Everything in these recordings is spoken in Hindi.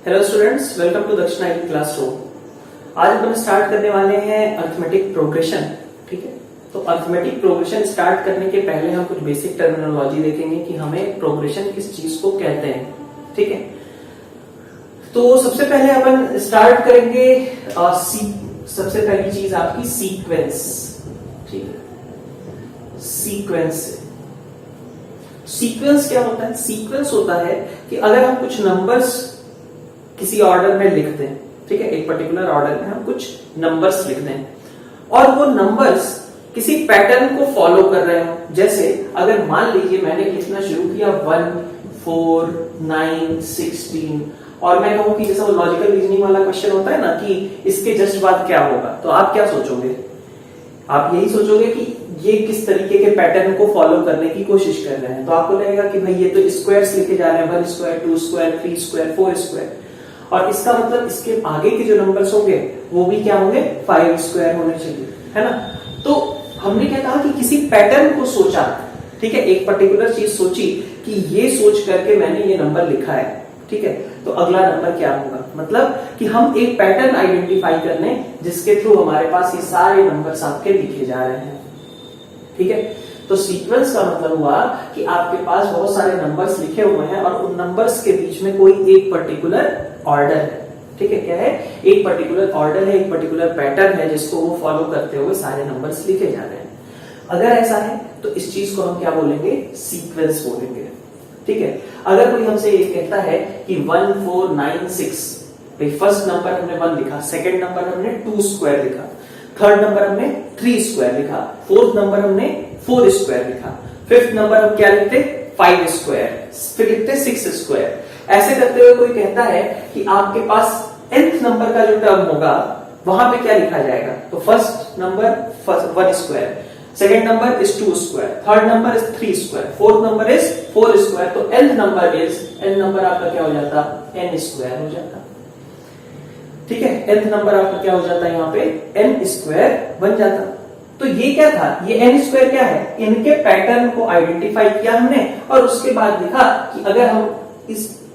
हेलो स्टूडेंट्स, वेलकम टू दक्षिणा क्लासरूम। आज अपन स्टार्ट करने वाले हैं अरिथमेटिक प्रोग्रेशन। ठीक है, तो अरिथमेटिक प्रोग्रेशन स्टार्ट करने के पहले हम कुछ बेसिक टर्मिनोलॉजी देखेंगे कि हमें प्रोग्रेशन किस चीज को कहते हैं। ठीक है, तो सबसे पहले अपन स्टार्ट करेंगे सबसे पहली चीज आपकी सीक्वेंस। ठीक है, सीक्वेंस क्या होता है? सीक्वेंस होता है कि अगर हम कुछ नंबर्स किसी ऑर्डर में लिख दें, ठीक है, एक पर्टिकुलर ऑर्डर में हम कुछ नंबर्स लिख दें और वो नंबर्स किसी पैटर्न को फॉलो कर रहे हो। जैसे अगर मान लीजिए मैंने लिखना शुरू किया 1, 4, 9, 16 और मैं कहूं कि जैसा वो लॉजिकल रीजनिंग वाला क्वेश्चन होता है ना कि इसके जस्ट बाद क्या होगा, तो आप क्या सोचोगे? आप यही सोचोगे कि ये किस तरीके के पैटर्न को फॉलो करने की कोशिश कर रहे हैं। तो आपको लगेगा कि भाई ये तो स्क्वायर्स लिखे जा रहे हैं, 1 स्क्वायर, 2 स्क्वायर, 3 स्क्वायर, 4 स्क्वायर, और इसका मतलब इसके आगे के जो नंबर्स होंगे वो भी क्या होंगे? 5 स्क्वायर होने चाहिए, है ना। तो हमने क्या कहा कि किसी पैटर्न को सोचा, ठीक है, एक पर्टिकुलर चीज सोची कि ये सोच करके मैंने ये नंबर लिखा है। ठीक है, तो अगला नंबर क्या होगा? मतलब कि हम एक पैटर्न आइडेंटिफाई कर लें जिसके थ्रू हमारे पास ये सारे नंबर्स आपके लिखे जा रहे हैं। ठीक है, तो सीक्वेंस का मतलब हुआ कि आपके पास बहुत सारे नंबर्स लिखे हुए हैं और उन नंबर्स के बीच में कोई एक पर्टिकुलर ऑर्डर है। ठीक है, क्या है? एक पर्टिकुलर ऑर्डर है, एक पर्टिकुलर पैटर्न है जिसको वो फॉलो करते हुए सारे नंबर्स लिखे जा रहे हैं। अगर ऐसा है तो इस चीज को हम क्या बोलेंगे? सीक्वेंस बोलेंगे। ठीक है, अगर कोई हमसे ये कहता है कि 1, 4, 9, 6, फर्स्ट नंबर हमने 1 लिखा, सेकंड नंबर हमने 2 स्क्वायर लिखा, थर्ड नंबर हमने 3 स्क्वायर लिखा, फोर्थ नंबर हमने 4 स्क्वायर लिखा, फिफ्थ नंबर हम क्या लिखते? 5 स्क्वायर, फिर लिखते 6 स्क्वायर। ऐसे करते हुए कोई कहता है कि आपके पास nth नंबर का जो टर्म होगा वहां पे क्या लिखा जाएगा? तो first number 1 square, second number is 2 square, third number is 3 square, fourth number is 4 square, तो nth नंबर आपका क्या हो जाता? n स्क्वायर हो जाता। ठीक है, nth नंबर आपका क्या हो जाता है? यहाँ पे n स्क्वायर बन जाता। तो ये क्या था? ये n स्क्वायर क्या है? इनके पैटर्न को आइडेंटिफाई किया हमने और उसके बाद लिखा कि अगर हम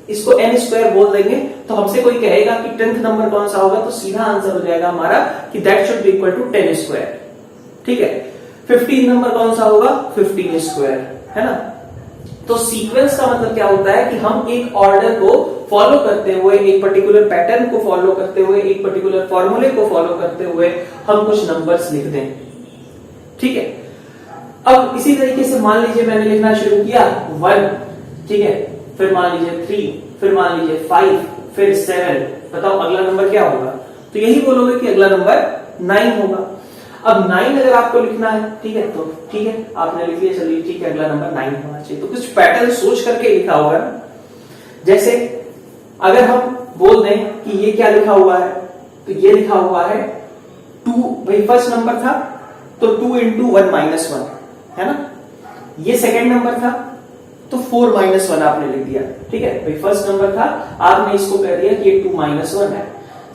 इसको n स्क्वायर बोल देंगे तो हमसे कोई कहेगा कि 10th नंबर कौन सा होगा, तो सीधा आंसर हो जाएगा हमारा कि that should be equal to 10 square. ठीक है, 15 नंबर कौन सा होगा? 15 स्क्वायर, है ना। तो सीक्वेंस का मतलब क्या होता है कि हम एक ऑर्डर को फॉलो करते हुए, एक पर्टिकुलर पैटर्न को फॉलो करते हुए, एक पर्टिकुलर फॉर्मूले को फॉलो करते हुए हम कुछ नंबर्स लिख दें। ठीक है, अब इसी तरीके से मान लीजिए मैंने लिखना शुरू किया 1, ठीक है, फिर मान लीजिए 3, फिर मान लीजिए 5, फिर 7, बताओ अगला नंबर क्या होगा? तो यही बोलोगे कि अगला नंबर 9 होगा। अब 9 अगर आपको लिखना है, ठीक है, तो ठीक है, आपने लिख लिया, चलिए ठीक है, अगला नंबर 9 होना चाहिए। तो कुछ पैटर्न सोच करके लिखा होगा ना। जैसे अगर हम बोल दें कि ये क्या लिखा हुआ है, तो ये लिखा हुआ है 2, भाई फर्स्ट नंबर था तो 2 into 1 minus 1, है ना। ये सेकंड नंबर था तो 4 minus 1 आपने लिख दिया। ठीक है, भाई फर्स्ट नंबर था, आपने इसको कह दिया कि ये 2 minus 1 है।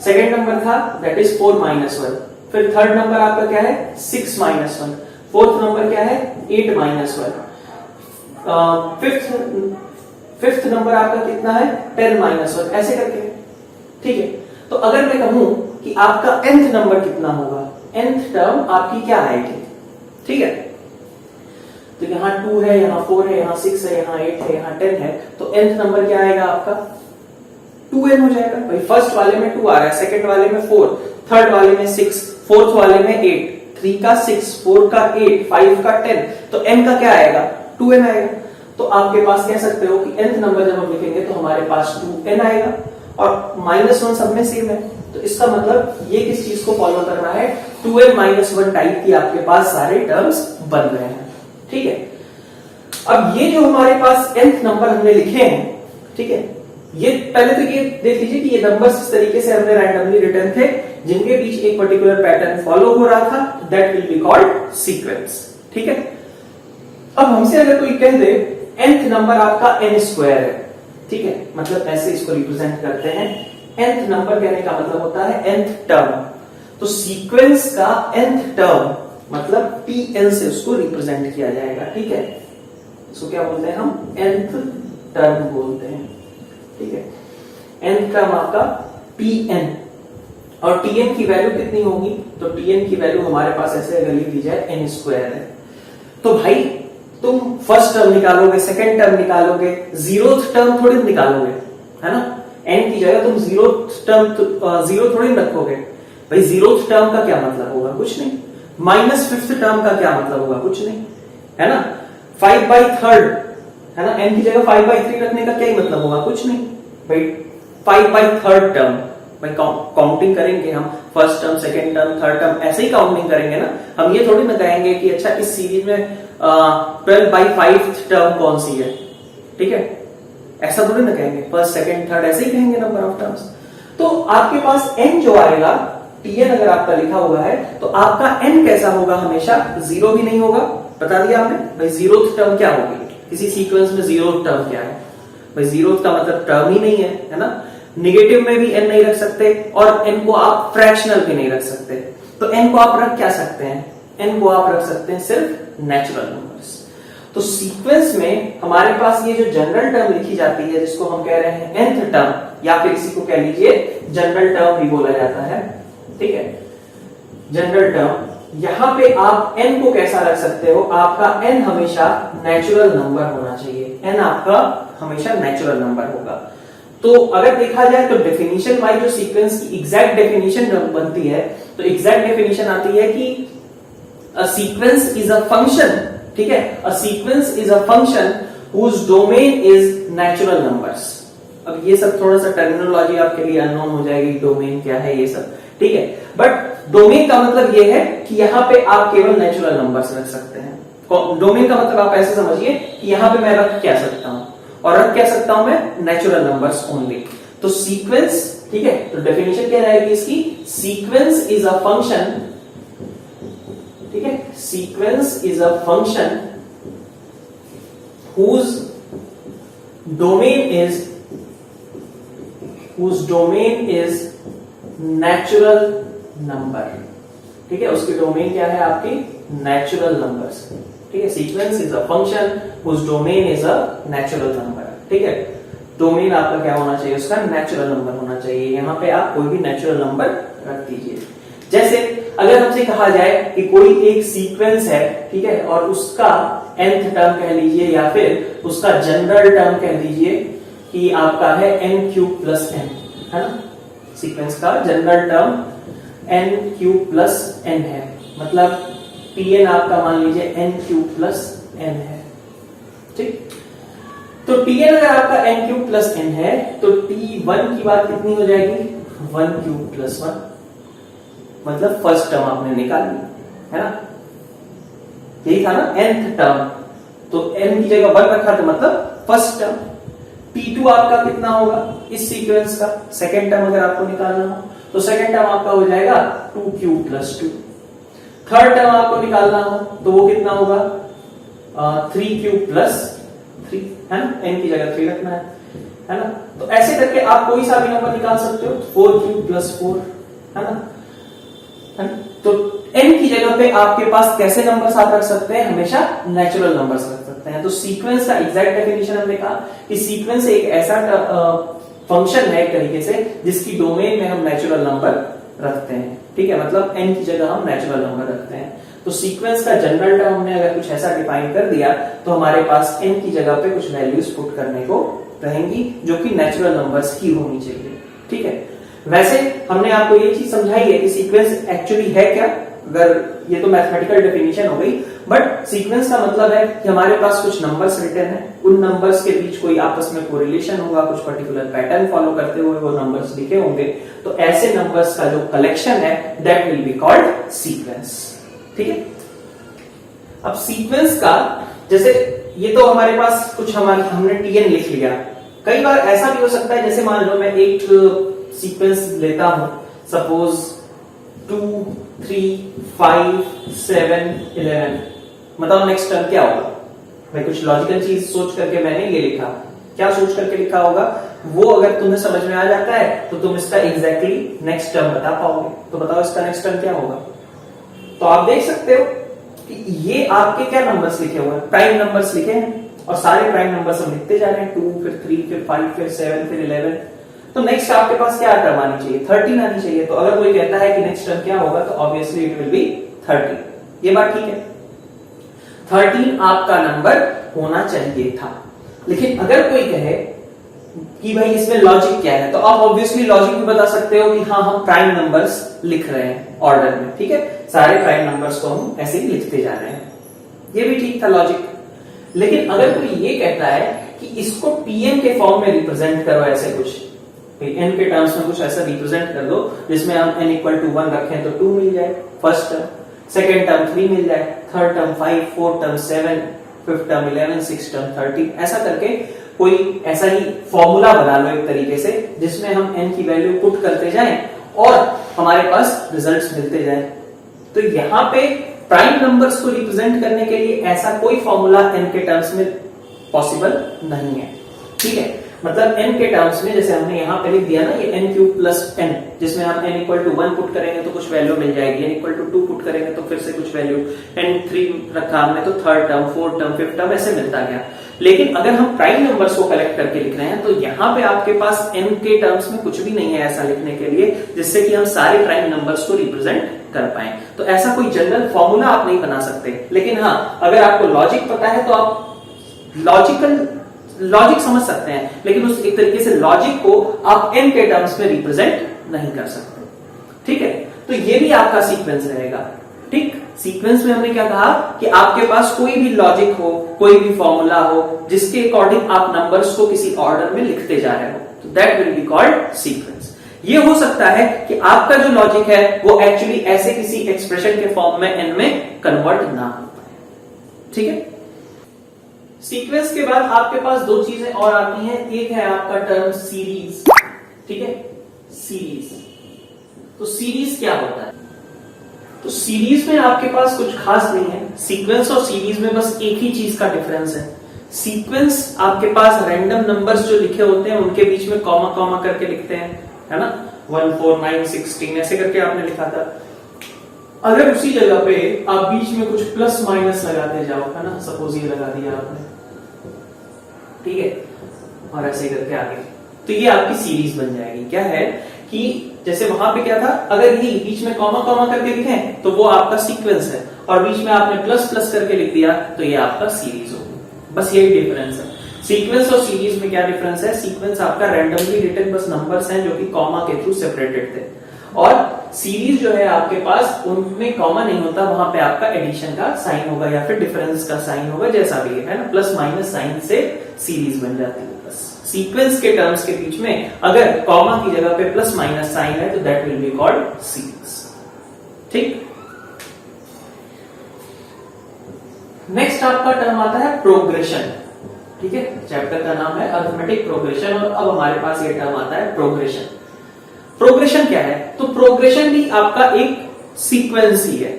सेकंड नंबर था दैट इज 4 minus 1, फिर थर्ड नंबर आपका क्या है? 6 minus 1, फोर्थ नंबर क्या है? 8 minus 1, फिफ्थ नंबर आपका कितना है? 10 minus 1, ऐसे करके। ठीक है, तो अगर मैं कहूं कि आपका nth नंबर कितना होगा, nth टर्म आपकी क्या आएगी? ठीक है, तो यहाँ 2 है, यहाँ 4 है, यहाँ 6 है, यहाँ 8 है, यहाँ 10 है, तो nth नंबर क्या आएगा आपका? 2n हो जाएगा। भाई फर्स्ट वाले में 2 आ रहा है, सेकंड वाले में 4, थर्ड वाले में 6, फोर्थ वाले में 8, 3 का 6, 4 का 8, 5 का 10, तो n का क्या आएगा? 2n आएगा। तो आपके पास कह सकते हो कि nth नंबर जब हम लिखेंगे तो हमारे पास 2n आएगा और -1 सब में सेम है। तो इसका मतलब ये किस चीज को फॉलो कर रहा है? 2n - 1 टाइप की आपके पास सारे टर्म्स बन रहे हैं। ठीक है, अब ये जो हमारे पास nth नंबर हमने लिखे हैं, ठीक है, ये पहले तो ये देख लीजिए कि ये नंबर्स इस तरीके से हमने रैंडमली रिटर्न थे जिनके बीच एक पर्टिकुलर पैटर्न फॉलो हो रहा था, that will be called sequence. ठीक है, अब हमसे अगर कोई कह दे nth नंबर आपका n स्क्वायर है, ठीक है, मतलब ऐसे इसको रिप्रेजेंट करते हैं। nth नंबर कहने का मतलब होता है nth टर्म, तो सीक्वेंस का nth टर्म मतलब pn से उसको रिप्रेजेंट किया जाएगा। ठीक है, इसको क्या बोलते हैं हम? nth टर्म बोलते हैं। ठीक है, nth टर्म आपका tn, और tn की वैल्यू कितनी होगी, तो tn की वैल्यू हमारे पास ऐसे अगर लिख दी जाए n स्क्वायर है, तो भाई तुम फर्स्ट टर्म निकालोगे, सेकंड टर्म निकालोगे, जीरोथ टर्म थोड़ी निकालोगे, है ना। n की जगह तुम जीरो थोड़ी रखोगे भाई। जीरोथ टर्म का क्या मतलब होगा, कुछ नहीं। माइनस फिफ्थ टर्म का क्या मतलब होगा, कुछ नहीं, है ना। 5/3 है ना, n की जगह 5/3 रखने का क्या ही मतलब होगा, कुछ नहीं भाई। 5/3 टर्म भाई काउंटिंग करेंगे हम, first term, second term, third term, ऐसे ही काउंटिंग करेंगे ना। हम ये थोड़ी ना कहेंगे कि अच्छा इस सीरीज में 12/5 टर्म कौन सी है, ठीक है, ऐसा थोड़ी ना कहेंगे। फर्स्ट, सेकंड, थर्ड ऐसे ही कहेंगे नंबर ऑफ टर्म्स। तो आपके पास n जो आएगा, tn अगर आपका लिखा हुआ है, तो आपका n कैसा होगा, हमेशा जीरो भी नहीं होगा। बता दिया आपने भाई, जीरोथ टर्म क्या होगी, किसी सीक्वेंस में जीरोथ टर्म क्या है भाई। जीरोथ का मतलब टर्म ही नहीं है ना। निगेटिव में भी n नहीं रख सकते, और n को आप फ्रैक्शनल भी नहीं रख सकते। तो n को आप रख क्या सकते हैं, n को आप रख सकते हैं सिर्फ नेचुरल नंबर्स। तो सीक्वेंस में हमारे पास ये जो जनरल टर्म लिखी जाती है, जिसको हम कह रहे हैं nth टर्म, या फिर इसी को कह लीजिए जनरल टर्म भी बोला जाता है, ठीक है, जनरल टर्म। यहां पे आप n को कैसा रख सकते हो, आपका n हमेशा नेचुरल नंबर होना चाहिए, n आपका हमेशा नेचुरल नंबर होगा। तो अगर देखा जाए तो डेफिनेशन वाइज जो सीक्वेंस की एग्जैक्ट डेफिनेशन बनती है, तो एग्जैक्ट डेफिनेशन आती है कि a sequence is a function, ठीक है, a sequence is a function whose domain is natural numbers. अब ये सब थोड़ा सा टर्मिनोलॉजी आपके लिए अननोन हो जाएगी, डोमेन क्या है ये सब, ठीक है। बट डोमेन का मतलब ये है कि यहां पे आप केवल नेचुरल नंबर्स रख सकते हैं। डोमेन का मतलब आप ऐसे समझिए कि यहां पे मैं रख क्या सकता हूं, और रख क्या सकता हूं मैं, नेचुरल नंबर्स ओनली। तो सीक्वेंस, ठीक है, तो डेफिनेशन क्या रहेगी इसकी, सीक्वेंस इज अ फंक्शन, ठीक है, sequence is a function whose domain is natural number, ठीक है, उसकी डोमेन क्या है आपकी, नेचुरल नंबर्स, ठीक है। Sequence is a function whose domain is a natural number, ठीक है। डोमेन आपका क्या होना चाहिए, उसका नेचुरल नंबर होना चाहिए। यहां पे आप कोई भी नेचुरल नंबर रख दीजिए। जैसे अगर हमसे कहा जाए कि कोई एक सीक्वेंस है, ठीक है, और उसका nth टर्म कह लीजिए, या फिर उसका जनरल टर्म कह दीजिए कि आपका है n3+n, है ना। सीक्वेंस का जनरल टर्म n3+n है, मतलब tn आपका मान लीजिए n3+n है, ठीक। तो tn अगर आपका n3+n है, तो t1 की बात कितनी हो जाएगी, 1/3+1, मतलब फर्स्ट टर्म आपने निकाली, है ना, यही था ना nth टर्म। तो n की जगह 1 रखा तो मतलब फर्स्ट टर्म। t2 आपका कितना होगा इस सीक्वेंस का, सेकंड टर्म अगर आपको निकालना हो, तो सेकंड टर्म आपका हो जाएगा 2q+2। थर्ड टर्म आपको निकालना हो तो वो कितना होगा 3q+3, है ना, n की जगह 3 रखना है ना। तो ऐसे करके आप कोई सा भी नंबर निकाल सकते हो, 4q+4, है ना। तो n की जगह पे आपके पास कैसे नंबर्स आप रख सकते हैं, हमेशा नेचुरल नंबर्स रख सकते हैं। तो सीक्वेंस का एग्जैक्ट डेफिनेशन हमने कहा कि सीक्वेंस एक ऐसा फंक्शन है एक तरीके से जिसकी डोमेन में हम नेचुरल नंबर रखते हैं, ठीक है, मतलब n की जगह हम नेचुरल नंबर रखते हैं। तो सीक्वेंस का जनरल टर्म हमने अगर कुछ ऐसा डिफाइन कर दिया, तो हमारे पास n की जगह पे कुछ वैल्यूज पुट करने को रहेंगी जो कि नेचुरल नंबर्स की होनी चाहिए, ठीक है। वैसे हमने आपको ये चीज समझाई है कि सीक्वेंस एक्चुअली है क्या, अगर ये तो मैथमेटिकल डेफिनेशन हो गई, बट सीक्वेंस का मतलब है कि हमारे पास कुछ नंबर्स रिटन है, उन नंबर्स के बीच कोई आपस में कोरिलेशन होगा, कुछ पर्टिकुलर पैटर्न फॉलो करते हुए वो नंबर्स लिखे होंगे, तो ऐसे नंबर्स का जो कलेक्शन है that will be called sequence, ठीक है। अब सीक्वेंस का, जैसे ये तो हमारे पास कुछ हमने tn लिख लिया। कई बार ऐसा भी हो सकता है, जैसे मान लो मैं एक सीक्वेंस लेता हूं, सपोज 2, 3, 5, 7, 11, बताओ नेक्स्ट टर्म क्या होगा भाई। कुछ लॉजिकल चीज सोच करके मैंने ये लिखा, क्या सोच करके लिखा होगा, वो अगर तुम्हें समझ में आ जाता है तो तुम इसका एग्जैक्टली नेक्स्ट टर्म बता पाओगे। तो बताओ इसका नेक्स्ट टर्म क्या होगा। तो आप देख सकते हो कि ये आपके क्या नंबर्स लिखे हुए हैं, प्राइम नंबर्स लिखे हैं, और सारे प्राइम नंबर्स हम लिखते जा रहे हैं, 2, फिर 3, फिर 5, फिर 7, फिर 11। तो नेक्स्ट आपके पास क्या टर्म आनी चाहिए, 13 आनी चाहिए। तो अगर कोई कहता है कि नेक्स्ट टर्म क्या होगा, तो ऑब्वियसली इट विल बी 30। ये बात ठीक है, 13 आपका नंबर होना चाहिए था। लेकिन अगर कोई कहे कि भाई इसमें लॉजिक क्या है, तो आप ऑब्वियसली लॉजिक भी बता सकते हो कि हाँ हम प्राइम नंबर्स लिख रहे हैं ऑर्डर में, ठीक है, सारे प्राइम नंबर्स को हम ऐसे ही लिखते जा रहे हैं, ये भी ठीक था लॉजिक। लेकिन अगर कोई ये कहता है कि इसको Tn के फॉर्म में रिप्रेजेंट करो, ऐसे कुछ n के टर्म्स में कुछ ऐसा रिप्रेजेंट कर दो जिसमें हम n इक्वल टू 1 रखें तो 2 मिल जाए फर्स्ट टर्म, सेकेंड टर्म 3 मिल जाए, third term 5, fourth term 7, fifth term 11, six term 30, ऐसा करके कोई ऐसा ही फॉर्मूला बना लो एक तरीके से जिसमें हम n की वैल्यू पुट करते जाएं और हमारे पास रिजल्ट्स मिलते जाएं। तो यहाँ पे प्राइम नंबर्स को रिप्रेजेंट करने के लिए ऐसा कोई फॉर्मूला n के टर्म्स में पॉसिबल नहीं है, ठीक है। मतलब n के टर्म्स में जैसे हमने यहाँ पे लिख दिया ना, ये n क्यूब प्लस n, जिसमें हम n इक्वल टू 1 पुट करेंगे तो कुछ वैल्यू मिल जाएगी, n इक्वल टू 2 पुट करेंगे तो फिर से कुछ वैल्यू, n 3 रखा हमने तो third term, fourth term, fifth term ऐसे मिलता गया। लेकिन अगर हम प्राइम नंबर्स को कलेक्ट करके लिख रहे हैं तो यहाँ पे आपके पास n के टर्म्स में कुछ भी नहीं है ऐसा लिखने के लिए जिससे कि हम सारे प्राइम नंबर्स को रिप्रेजेंट कर पाए। तो ऐसा कोई जनरल फॉर्मूला आप नहीं बना सकते। लेकिन हाँ, अगर आपको लॉजिक पता है तो आप लॉजिक समझ सकते हैं, लेकिन उस एक तरीके से लॉजिक को आप n के टर्म्स में रिप्रेजेंट नहीं कर सकते, ठीक है। तो ये भी आपका सीक्वेंस रहेगा, ठीक। सीक्वेंस में हमने क्या कहा कि आपके पास कोई भी लॉजिक हो, कोई भी फॉर्मूला हो जिसके अकॉर्डिंग आप नंबर्स को किसी ऑर्डर में लिखते जा रहे हो, तो that will be called sequence. ये हो सकता है कि आपका जो लॉजिक है वो एक्चुअली ऐसे किसी एक्सप्रेशन के फॉर्म में n में कन्वर्ट ना हो पाए, ठीक है। सीक्वेंस के बाद आपके पास दो चीजें और आती हैं, एक है आपका टर्म सीरीज, ठीक है, सीरीज। तो सीरीज क्या होता है? तो सीरीज में आपके पास कुछ खास नहीं है, सीक्वेंस और सीरीज में बस एक ही चीज का डिफरेंस है। सीक्वेंस आपके पास रैंडम नंबर्स जो लिखे होते हैं उनके बीच में कॉमा कॉमा करके लिखते हैं, है ना, 1, 4, 9, 16 ऐसे करके आपने लिखा था। अगर उसी जगह पे आप बीच में कुछ प्लस माइनस लगाते जाओ, है ना, सपोज ये लगा दिया आपने, ठीक है, और ऐसे करके आगे, तो ये आपकी सीरीज बन जाएगी। क्या है कि जैसे वहां पे क्या था, अगर ये बीच में कॉमा कॉमा करके लिखें तो वो आपका सीक्वेंस है, और बीच में आपने प्लस प्लस करके लिख दिया तो ये आपका सीरीज होगी। बस यही डिफरेंस है। सीक्वेंस और सीरीज में क्या डिफरेंस है? सीक्वेंस आपका रैंडमली रिटन बस नंबर्स हैं जो कि कॉमा के थ्रू सेपरेटेड थे, और सीरीज जो है आपके पास उनमें कॉमा नहीं होता, वहां पे आपका एडिशन का साइन होगा या फिर डिफरेंस का साइन होगा, जैसा भी है ना, प्लस माइनस साइन से सीरीज बन जाती है। बस सीक्वेंस के टर्म्स के बीच में अगर कॉमा की जगह पे प्लस माइनस साइन है तो that will be called series, ठीक। नेक्स्ट आपका टर्म आता है प्रोग्रेशन, ठीक है, चैप्टर का नाम है अरिथमेटिक प्रोग्रेशन, और अब हमारे पास ये टर्म आता है प्रोग्रेशन। प्रोग्रेशन क्या है? तो प्रोग्रेशन भी आपका एक सीक्वेंस ही है,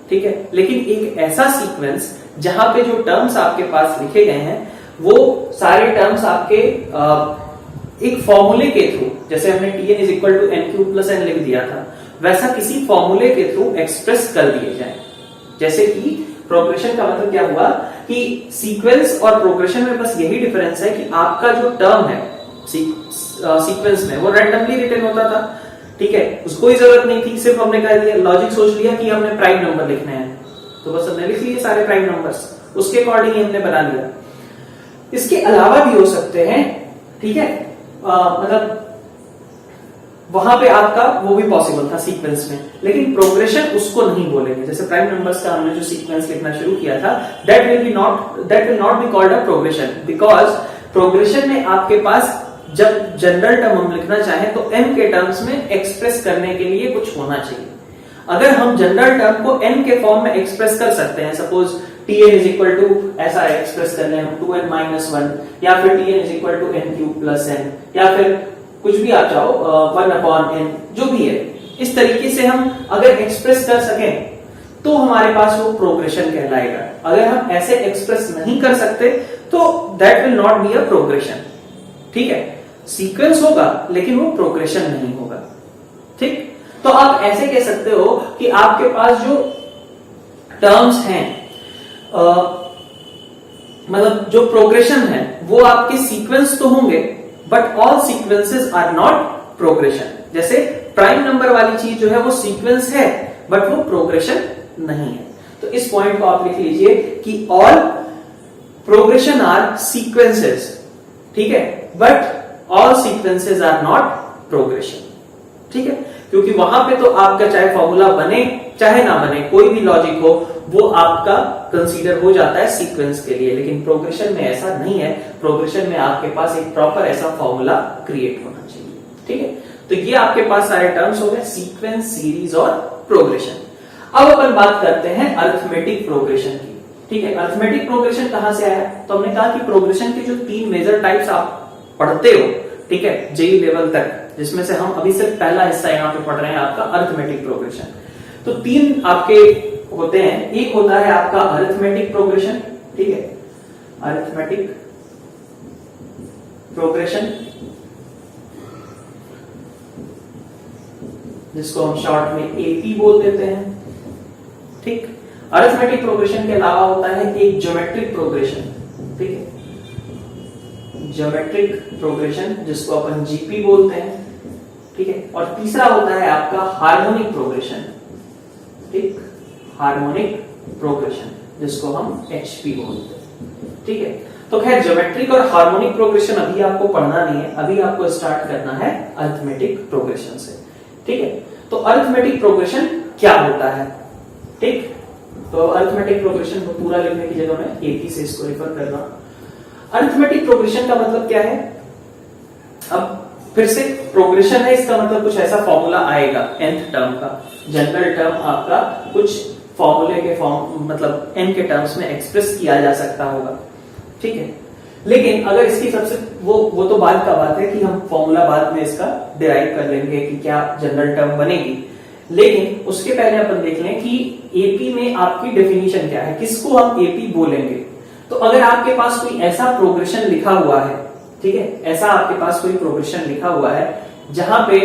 ठीक है, लेकिन एक ऐसा सीक्वेंस जहां पे जो टर्म्स आपके पास लिखे गए हैं वो सारे टर्म्स आपके एक फॉर्मूले के थ्रू, जैसे हमने Tn is equal to n cube plus n लिख दिया था, वैसा किसी फॉर्मूले के थ्रू एक्सप्रेस कर दिए जाए। जैसे कि प्रोग्रेशन का मतलब क्या हुआ कि सीक्वेंस और प्रोग्रेशन में बस यही डिफरेंस है कि आपका जो टर्म है सीक्वेंस में वो रैंडमली रिटन होता था, ठीक है, उसको कोई जरूरत नहीं थी, सिर्फ हमने कह दिया, लॉजिक सोच लिया कि हमने प्राइम नंबर लिखने हैं तो बस हमने लिख लिए सारे प्राइम नंबर्स, उसके अकॉर्डिंग ही हमने बना लिया। इसके अलावा भी हो सकते हैं, ठीक है, मतलब वहां पे आपका वो भी पॉसिबल था सीक्वेंस में, लेकिन प्रोग्रेशन उसको नहीं बोलेंगे। जैसे प्राइम नंबर्स का हमने जो सीक्वेंस लिखना शुरू किया था, that will not be called a progression, because progression में आपके पास जब जनरल टर्म हम लिखना चाहें तो n के टर्म्स में एक्सप्रेस करने के लिए कुछ होना चाहिए। अगर हम जनरल टर्म को n के फॉर्म में एक्सप्रेस कर सकते हैं, suppose Tn is equal to ऐसा एक्सप्रेस कर लें हम 2n माइनस 1, या फिर Tn is equal to n cube plus n, या फिर कुछ भी आप चाहो 1 अपॉन n, जो भी है, इस तरीके से हम अगर एक्सप्रेस कर सकें तो हमारे पास वो प्रोग्रेशन कहलाएगा। अगर हम ऐसे एक्सप्रेस नहीं कर सकते तो that will not be a progression, ठीक है। सीक्वेंस होगा लेकिन वो प्रोग्रेशन नहीं होगा, ठीक। तो आप ऐसे कह सकते हो कि आपके पास जो टर्म्स हैं, मतलब जो प्रोग्रेशन है वो आपके सीक्वेंस तो होंगे but all sequences are not progression. जैसे प्राइम नंबर वाली चीज जो है वो सीक्वेंस है बट वो प्रोग्रेशन नहीं है। तो इस पॉइंट को आप लिख लीजिए कि ऑल प्रोग्रेशन आर सीक्वेंसेस, ठीक है, but all sequences are not progression, ठीक है, क्योंकि वहां पे तो आपका चाहे फॉर्मूला बने चाहे ना बने, कोई भी लॉजिक हो, वो आपका कंसीडर हो जाता है सीक्वेंस के लिए। लेकिन प्रोग्रेशन में ऐसा नहीं है। प्रोग्रेशन में आपके पास एक प्रॉपर ऐसा फॉर्मूला क्रिएट होना चाहिए, ठीक है। तो ये आपके पास सारे टर्म्स हो गए, सीक्वेंस, सीरीज और प्रोग्रेशन। अब अपन बात करते हैं अरिथमेटिक प्रोग्रेशन की, ठीक है। अरिथमेटिक प्रोग्रेशन कहां से आया? तो हमने कहा कि प्रोग्रेशन के जो 3 मेजर टाइप्स आप पढ़ते हो, ठीक है, जेई लेवल तक, जिसमें से हम अभी सिर्फ पहला हिस्सा यहां पे पढ़ रहे हैं आपका अरिथमेटिक प्रोग्रेशन। तो 3 आपके होते हैं। एक होता है आपका अरिथमेटिक प्रोग्रेशन, ठीक है, अरिथमेटिक प्रोग्रेशन, जिसको हम शॉर्ट में एपी बोल देते हैं, ठीक। अरिथमेटिक प्रोग्रेशन के अलावा होता है एक ज्योमेट्रिक प्रोग्रेशन, ठीक है, ज्योमेट्रिक प्रोग्रेशन, जिसको अपन जीपी बोलते हैं, ठीक है। और तीसरा होता है आपका हार्मोनिक प्रोग्रेशन, ठीक, हार्मोनिक प्रोग्रेशन, जिसको हम एचपी बोलते हैं, ठीक है। तो खैर ज्योमेट्रिक और हार्मोनिक प्रोग्रेशन अभी आपको पढ़ना नहीं है, अभी आपको स्टार्ट करना है अरिथमेटिक प्रोग्रेशन से, ठीक है। तो अरिथमेटिक प्रोग्रेशन क्या होता है, ठीक। तो अरिथमेटिक प्रोग्रेशन को पूरा लिखने की जगह में एपी से इसको रेफर करना। अरिथमेटिक प्रोग्रेशन का मतलब क्या है? अब फिर से प्रोग्रेशन है, इसका मतलब कुछ ऐसा फॉर्मूला आएगा nth टर्म का, जनरल टर्म आपका कुछ फॉर्मूले के फॉर्म मतलब n के टर्म्स में एक्सप्रेस किया जा सकता होगा, ठीक है। लेकिन अगर इसकी सबसे वो तो बाद का बात है कि हम फॉर्मूला बाद में इसका डिराइव कर लेंगे कि क्या जनरल टर्म बनेगी। लेकिन उसके पहले अपन देख लें कि एपी में आपकी डेफिनेशन क्या है, किसको हम एपी बोलेंगे। तो अगर आपके पास कोई ऐसा प्रोग्रेशन लिखा हुआ है, ठीक है, ऐसा आपके पास कोई प्रोग्रेशन लिखा हुआ है जहां पे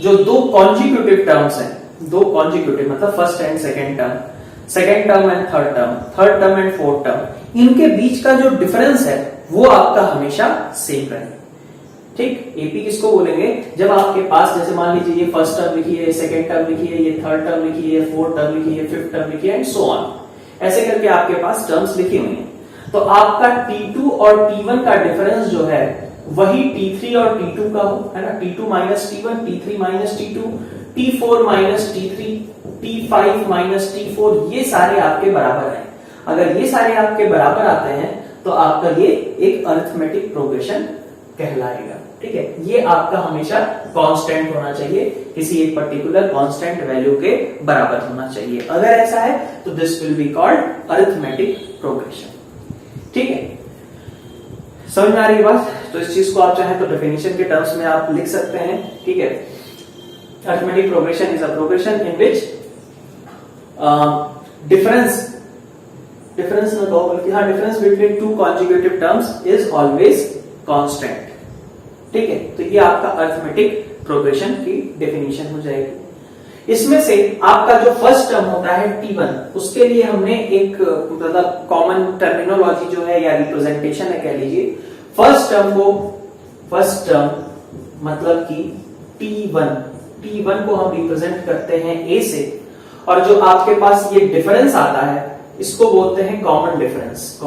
जो 2 कॉन्जिक्यूटिव टर्म्स हैं, 2 कॉन्जिक्यूटिव मतलब first and second term and third term and fourth term, इनके बीच का जो डिफरेंस है वो आपका हमेशा सेम रहे, ठीक। एपी किसको बोलेंगे? जब आपके पास जैसे मान लीजिए ये फर्स्ट टर्म लिखी है, सेकेंड टर्म लिखी है, ये थर्ड टर्म लिखी है, फोर्थ टर्म लिखी है, फिफ्थ टर्म लिखी है एंड सो ऑन, ऐसे करके आपके पास टर्म्स लिखी हुई है। तो आपका T2 और T1 का डिफरेंस जो है वही T3 और T2 का हो, है ना, T2 minus T1, T3 minus T2, T4 minus T3, T5 minus T4, ये सारे आपके बराबर हैं। अगर ये सारे आपके बराबर आते हैं तो आपका ये एक अरिथमेटिक प्रोग्रेशन कहलाएगा, ठीक है। ये आपका हमेशा कांस्टेंट होना चाहिए, किसी एक पर्टिकुलर कांस्टेंट वैल्यू के बराबर होना चाहिए। अगर ऐसा है तो this will be called arithmetic progression, ठीक है। समझ में आ रही है बात? तो इस चीज को आप चाहें तो डेफिनेशन के टर्म्स में आप लिख सकते हैं, ठीक है। Arithmetic progression is a progression in which difference ना दो बल्कि हाँ difference between 2 consecutive terms is always constant, ठीक है। तो ये आपका अरिथमेटिक प्रोग्रेशन की डेफिनेशन हो जाएगी। इसमें से आपका जो फर्स्ट टर्म होता है T1, उसके लिए हमने एक मतलब कॉमन टर्मिनोलॉजी जो है या रिप्रेजेंटेशन है कह लीजिए, फर्स्ट टर्म मतलब कि T1 को हम रिप्रेजेंट करते हैं A से, और जो आपके पास ये डिफरेंस आता है इसको बोलते हैं कॉमन डिफरेंस,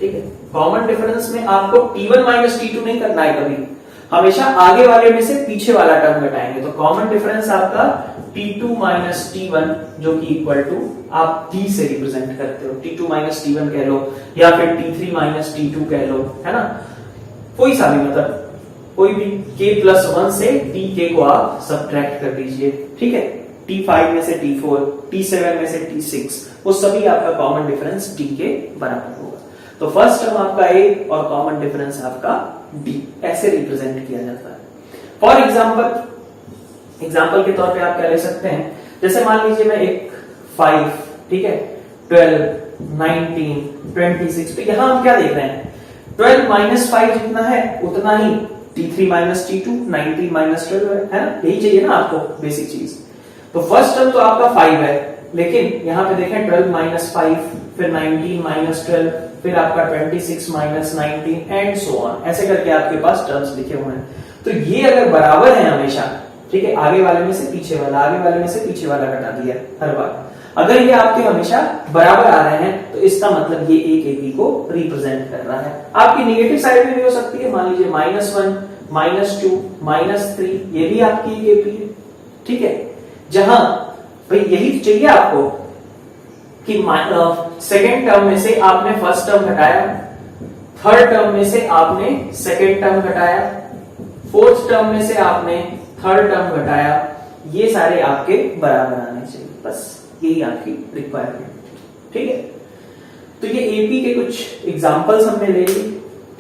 ठीक है। कॉमन डिफरेंस में आपको T1 माइनस T2 नहीं करना है कभी, हमेशा आगे वाले में से पीछे वाला टर्म घटाएंगे। तो कॉमन डिफरेंस आपका T2 माइनस T1 जो कि इक्वल टू आप D से रिप्रेजेंट करते हो, T2 माइनस T1 कह लो या फिर T3 माइनस T2 कह लो, है ना, कोई सा भी मतलब कोई भी k+1 से tk को आप सब्ट्रैक्ट कर दीजिए, ठीक है। T5 में से T4, T7 में से T6, वो सभी आपका कॉमन डिफरेंस D के बराबर होगा। तो फर्स्ट टर्म आपका A और कॉमन डिफरेंस आपका D, ऐसे रिप्रेजेंट किया जाता है। फॉर एग्जाम्पल के तौर पे आप क्या ले सकते हैं, जैसे मान लीजिए मैं एक 5, ठीक है, 12, 19, 26, तो यहां हम क्या देख रहे हैं, 12 माइनस 5 जितना है उतना ही T3 माइनस T2, 19 माइनस 12 है ना, यही चाहिए ना आपको बेसिक चीज। तो फर्स्ट टर्म तो आपका 5 है, लेकिन यहाँ पे देखें 12 माइनस 5, फिर 19 माइनस 12, फिर आपका 26 माइनस 19 एंड सो ऑन, ऐसे करके आपके पास टर्म्स लिखे हुए हैं। तो ये अगर बराबर है हमेशा, ठीक है, आगे वाले में से पीछे वाला, आगे वाले में से पीछे वाला घटा दिया हर बार, अगर ये आपके हमेशा बराबर आ रहे हैं तो इसका मतलब ये एक एपी को रिप्रेजेंट कर रहा है। आपकी नेगेटिव साइड में भी हो सकती है, मान लीजिए -1, -2, -3, ये भी आपकी एक एपी है, ठीक है। जहां भाई यही चाहिए आपको कि सेकेंड टर्म में से आपने फर्स्ट टर्म घटाया, थर्ड टर्म में से आपने सेकेंड टर्म घटाया, फोर्थ टर्म में से आपने थर्ड टर्म घटाया, ये सारे आपके बराबर आने चाहिए, बस यही आपकी रिक्वायरमेंट, ठीक है। तो ये एपी के कुछ एग्जांपल्स हमने ले ली,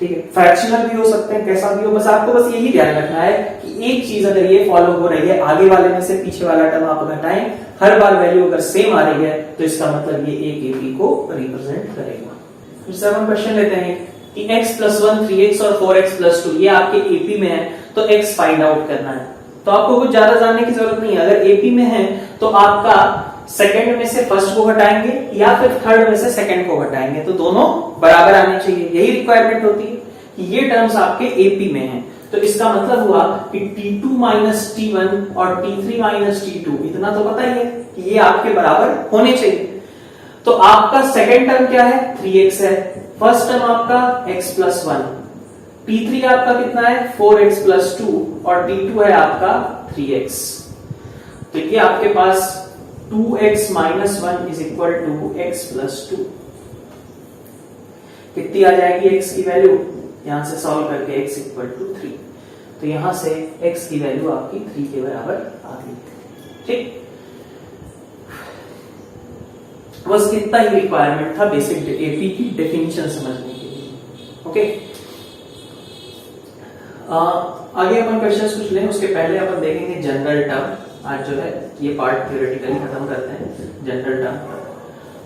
ठीक है। फ्रैक्शनल भी हो सकते हैं, कैसा भी हो, बस आपको बस यही ध्यान रखना है कि एक चीज अगर ये फॉलो हो रही है, आगे वाले में से पीछे वाला टर्म आप घटाएं, हर बार वैल्यू अगर सेम आ रही है तो इसका मतलब ये एक एपी को रिप्रेजेंट करेगा। फिर से हम क्वेश्चन लेते हैं कि x + 1 3x और 4x + 2 ये आपके एपी में है, तो x फाइंड आउट करना है। तो आपको कुछ ज्यादा जानने की जरूरत नहीं है, अगर एपी में है तो आपका सेकंड में से फर्स्ट को घटाएंगे या फिर थर्ड में से सेकंड को घटाएंगे, तो दोनों बराबर आने चाहिए, यही रिक्वायरमेंट होती है कि ये टर्म्स आपके एपी में हैं। तो इसका मतलब हुआ कि T2 माइनस T1 और T3 माइनस T2, इतना तो पता ही है कि ये आपके बराबर होने चाहिए। तो आपका सेकंड टर्म क्या है, 3x है, फर्स्ट टर्म आपका x + 1, T3 आपका कितना है, 4x + 2 और T2 है आपका 3x। तो ये आपके पास 2x - 1 = x + 2, कितनी आ जाएगी x की वैल्यू, यहां से सॉल्व करके x = 3, तो यहां से x की वैल्यू आपकी 3 के बराबर आ गई, ठीक। बस इतना ही रिक्वायरमेंट था बेसिक एपी की डेफिनेशन समझने के लिए, ओके। आगे अपन क्वेश्चंस कुछ लें, उसके पहले अपन देखेंगे जनरल टर्म। आज जो है ये पार्ट थ्योरेटिकली खत्म करते हैं जनरल टर्म,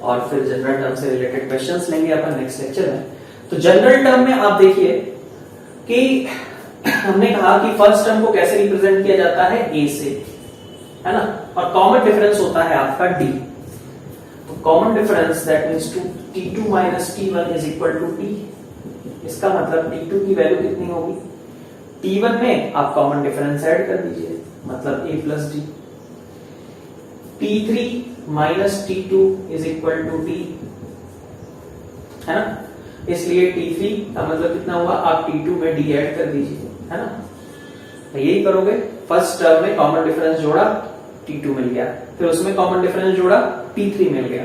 और फिर जनरल टर्म से रिलेटेड क्वेश्चंस लेंगे अपन नेक्स्ट लेक्चर में। तो जनरल टर्म में आप देखिए कि हमने कहा कि फर्स्ट टर्म को कैसे रिप्रेजेंट किया जाता है, a से, है ना, और कॉमन डिफरेंस होता है आपका d। तो common difference that means T2 minus T1 = d। इसका मतलब T2 की वैल्यू कितनी होगी, T1 में आप कॉमन डिफरेंस ऐड कर दीजिए, मतलब a + d। T3 minus T2 = d, है ना, इसलिए T3 का मतलब कितना हुआ, आप T2 में d ऐड कर दीजिए, है ना। तो यही करोगे, फर्स्ट टर्म में कॉमन डिफरेंस जोड़ा, T2 मिल गया, फिर उसमें कॉमन डिफरेंस जोड़ा, T3 मिल गया।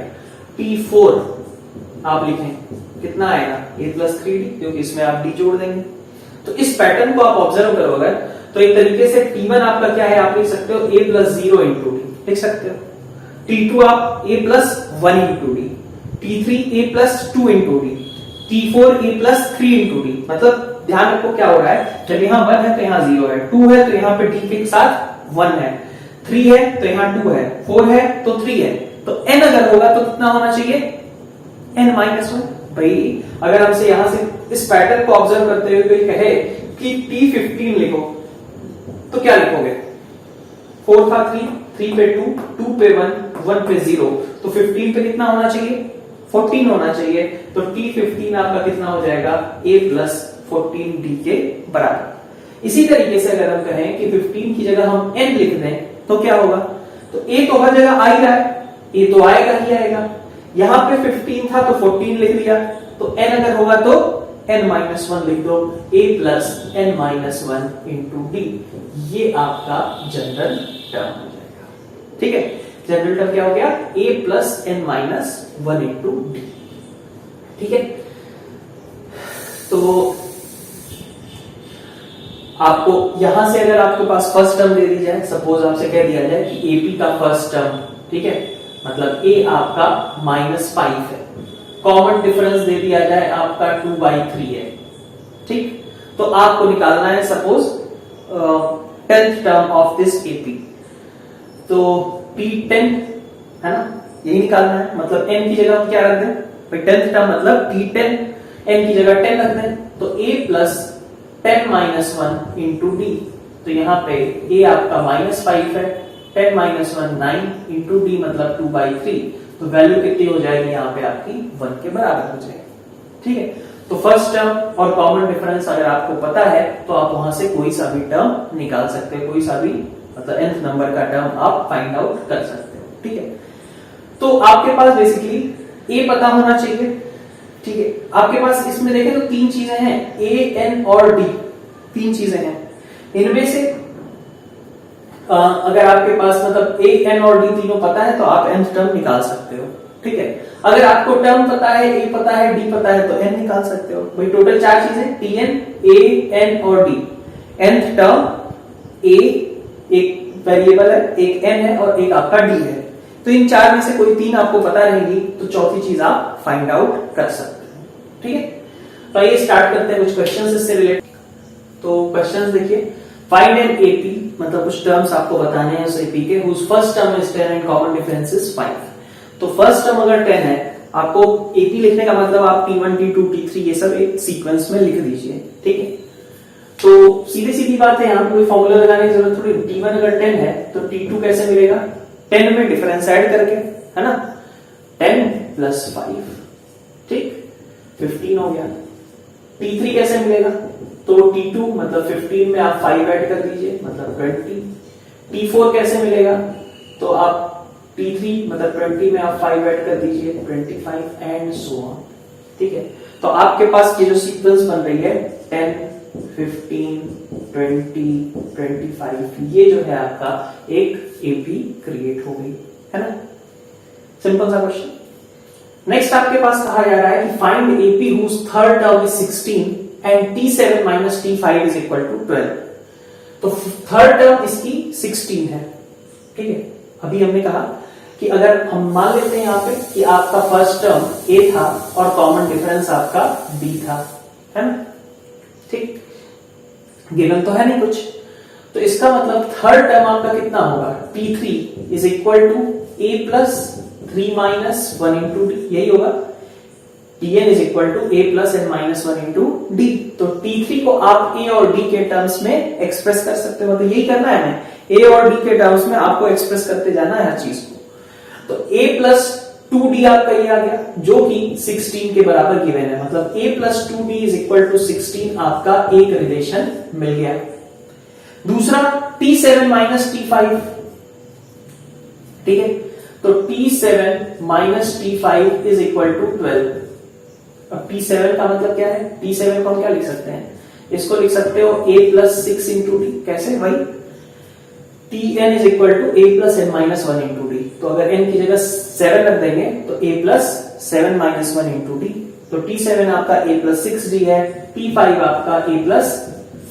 T4 आप लिखें, कितना आएगा, a + 3d, क्योंकि इसमें आप d जोड़ देंगे। तो इस पैटर्न को आप ऑब्जर्व करोगे तो एक तरीके से T1 आपका क्या है, आप लिख सकते हो a + 0 × d, लिख सकते हो। T2 आप a + 1 × d, T3 a + 2 × d, T4 a + 3 × d। मतलब ध्यान रखो क्या हो रहा है, जब यहाँ 1 है तो यहाँ 0 है, 2 है तो यहाँ पे d के साथ 1 है, 3 है तो यहाँ 2 है, 4 है तो 3 है, तो n अगर होगा तो कितना होना चाहिए, n - 1। भाई अगर हमसे यहां से इस पैटर्न को ऑब्जर्व करते हुए कोई कहे कि T15 लिखो, तो क्या लिखोगे, 4 था 3, 3 पे 2, 2 पे 1, 1 पे 0, तो 15 पे कितना होना चाहिए, 14 होना चाहिए। तो T15 आपका कितना हो जाएगा, a + 14d के बराबर। इसी तरीके से अगर हम कहें कि 15 की जगह हम n लिख दें तो क्या होगा, तो a तो हर जगह आ ही रहा है, a तो आएगा ही आएगा, यहां पे 15 था तो 14 लिख दिया, तो n अगर होगा तो n - 1 लिख दो, a + n - 1 × d, ये आपका जनरल टर्म हो जाएगा, ठीक है। जनरल टर्म क्या हो गया, a + n - 1 × d, ठीक है। तो आपको यहां से अगर आपके पास फर्स्ट टर्म दे दी जाए, सपोज आपसे कह दिया जाए कि एपी का फर्स्ट टर्म, ठीक है, मतलब a आपका -5 है, कॉमन डिफरेंस दे दिया जाए आपका 2/3 है, ठीक। तो आपको निकालना है suppose 10th term of this AP, तो T10 है ना, यही निकालना है, मतलब n की जगह हम क्या रख दें, भाई 10th टर्म मतलब T10, n की जगह 10 रख दें, तो a + 10 - 1 × d, तो यहाँ पे a आपका -5 है, 10 माइनस 1 9 इंटू डी मतलब 2/3, तो वैल्यू कितनी हो जाएगी यहाँ पे आपकी 1 के बराबर हो जाएगी। ठीक है, तो फर्स्ट टर्म और कॉमन डिफरेंस अगर आपको पता है तो आप वहां से कोई सा भी टर्म निकाल सकते हैं, कोई सा भी मतलब nth नंबर का टर्म आप फाइंड आउट कर सकते हो। ठीक है, तो आपके पास बेसिकली ए पता होना चाहिए। ठीक है, आपके पास इसमें देखें तो तीन चीजें हैं, ए एन और डी, तीन चीजें हैं। इनमें से अगर आपके पास मतलब ए एन और डी तीनों पता है तो आप nth टर्म निकाल सकते हो। ठीक है, अगर आपको टर्म पता है, ए पता है, डी पता है तो एन निकाल सकते हो। भाई टोटल चार चीजें टी एन, ए एन और डी। nth टर्म ए एक वेरिएबल है, एक एन है और एक आपका डी है। तो इन चार में से कोई तीन आपको पता रहेगी तो चौथी चीज आप फाइंड आउट कर सकते हो। ठीक है, तो आइए स्टार्ट करते हैं कुछ क्वेश्चंस इससे रिलेटेड। तो क्वेश्चंस देखिए, फाइंड एन एपी मतलब कुछ टर्म्स आपको बताने हैं उस एपी के whose first term is 10 and common difference is 5। तो फर्स्ट टर्म अगर 10 है, आपको एपी लिखने का मतलब आप T1 T2 T3 ये सब एक सीक्वेंस में लिख दीजिए। ठीक है, तो सीधी सीधी बात है, यहाँ कोई फॉर्मूला लगाने की जरूरत थोड़ी। T1 अगर 10 है तो T2 कैसे मिलेगा, 10 में डिफरेंस ऐड करके, है ना, 10 प्लस 5, ठीक 15 हो गया। T3 कैसे मिलेगा, तो T2 मतलब 15 में आप 5 ऐड कर दीजिए मतलब 20। T4 कैसे मिलेगा, तो आप T3 मतलब 20 में आप 5 ऐड कर दीजिए 25 एंड सो ऑन। ठीक है, तो आपके पास ये जो सीक्वेंस बन रही है 10 15 20 25, ये जो है आपका एक एपी क्रिएट हो गई, है ना। सिंपल सा क्वेश्चन। नेक्स्ट आपके पास कहा जा रहा है कि find AP whose third term is 16 and T7 minus T5 is equal to 12। तो थर्ड टर्म इसकी 16 है। ठीक है, अभी हमने कहा कि अगर हम मान लेते हैं यहाँ पे कि आपका फर्स्ट टर्म ए था और कॉमन डिफरेंस आपका बी था, है ना। ठीक, गिवन तो है नहीं कुछ, तो इसका मतलब थर्ड टर्म आपका कितना होगा, T3 is equal to A plus 3 minus 1 into D, यही होगा। Tn is equal to A plus N minus 1 into D. तो T3 को आप ए और डी के टर्म्स में एक्सप्रेस कर सकते हो, तो यही करना है हमें, ए और डी के टर्म्स में आपको एक्सप्रेस करते जाना है हर चीज को। तो a प्लस 2d आपका ये आ गया जो कि 16 के बराबर गिवन है, मतलब a plus 2d is equal to 16 आपका एक रिलेशन मिल गया। दूसरा T7 माइनस T5, ठीक है, तो T7 minus T5 is equal to 12। अब T7 का मतलब क्या है, T7 को हम क्या लिख सकते हैं, इसको लिख सकते हो a प्लस 6 इंटू डी। कैसे भाई, Tn is equal to a plus N minus 1 into D. तो अगर n की जगह 7 रख देंगे तो a plus 7 minus 1 into D. तो T7 आपका a प्लस 6d है, T5 आपका a प्लस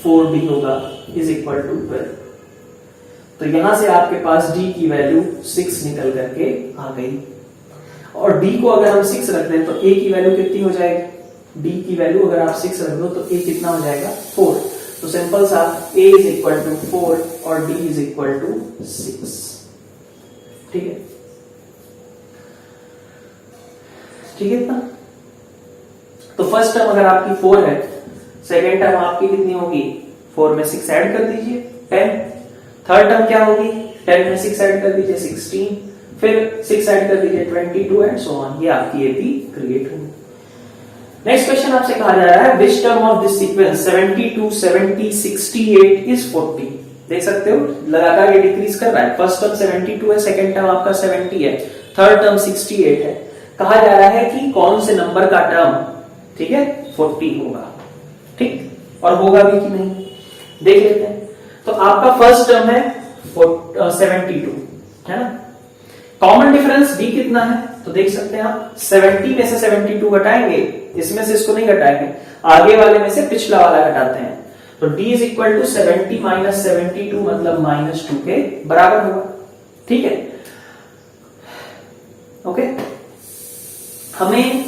4d होगा इज इक्वल टू 12। तो यहां से आपके पास d की वैल्यू 6 निकल करके आ गई। और d को अगर हम 6 रख दें तो a की वैल्यू कितनी हो जाएगी, d की वैल्यू अगर आप 6 रख दो तो a कितना हो जाएगा 4। तो सिंपल सा a इज इक्वल टू 4 और d इज इक्वल टू 6। ठीक है, ठीक है इतना। तो फर्स्ट टर्म अगर आपकी 4 है, सेकेंड टर्म आपकी कितनी होगी, 4 में 6 ऐड कर दीजिए 10। थर्ड टर्म क्या होगी, 10 में 6 ऐड कर दीजिए 16, फिर 6 ऐड कर दीजिए 22 एंड सो ऑन। ये आपकी एपी क्रिएट होगी। नेक्स्ट क्वेश्चन आपसे कहा जा रहा है which term of this sequence 72 70 68 is 40। देख सकते हो लगातार ये डिक्रीज कर रहा है। फर्स्ट टर्म 72 है, सेकंड टर्म आपका 70 है, थर्ड टर्म 68 है। कहा जा रहा है कि कौन से नंबर का टर्म, ठीक है, 40 होगा। ठीक, और होगा भी कि नहीं देख लेते हैं। तो आपका फर्स्ट टर्म है 72, है ना। कॉमन डिफरेंस d कितना है, तो देख सकते हैं आप 70 में से 72 घटाएंगे, इसमें से इसको नहीं घटाएंगे, आगे वाले में से पिछला वाला घटाते हैं। तो d is equal to 70 minus 72 मतलब -2 के बराबर होगा। ठीक है, ओके। हमें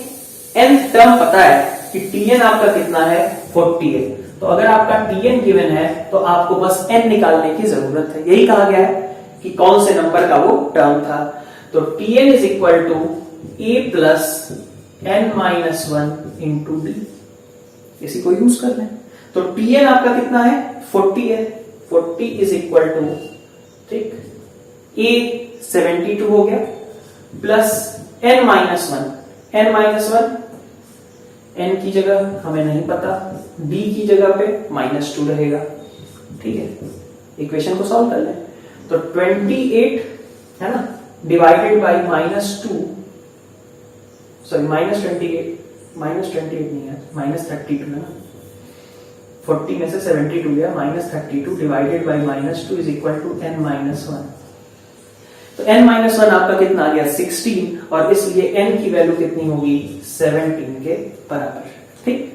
nth टर्म पता है कि Tn आपका कितना है 40 है। तो अगर आपका Tn गिवन है तो आपको बस n निकालने की जरूरत है। यही कहा गया है कि कौन से नंबर का वो टर्म था। तो Tn is equal to a plus n minus 1 into D, इसी को यूज कर लें। तो Tn आपका कितना है 40 है, 40 इज इक्वल टू, ठीक, a 72 हो गया plus n minus one, n की जगह हमें नहीं पता, b की जगह पे -2 रहेगा। ठीक है, इक्वेशन को सॉल्व कर लें तो 28 है ना डिवाइडेड बाई -2, सॉरी -28 नहीं है, -32 है ना, 40 में से 72 गया, -32 divided by -2 is equal to n minus 1। तो n माइनस 1 आपका कितना आ गया 16, और इसलिए n की वैल्यू कितनी होगी 17 के बराबर। ठीक,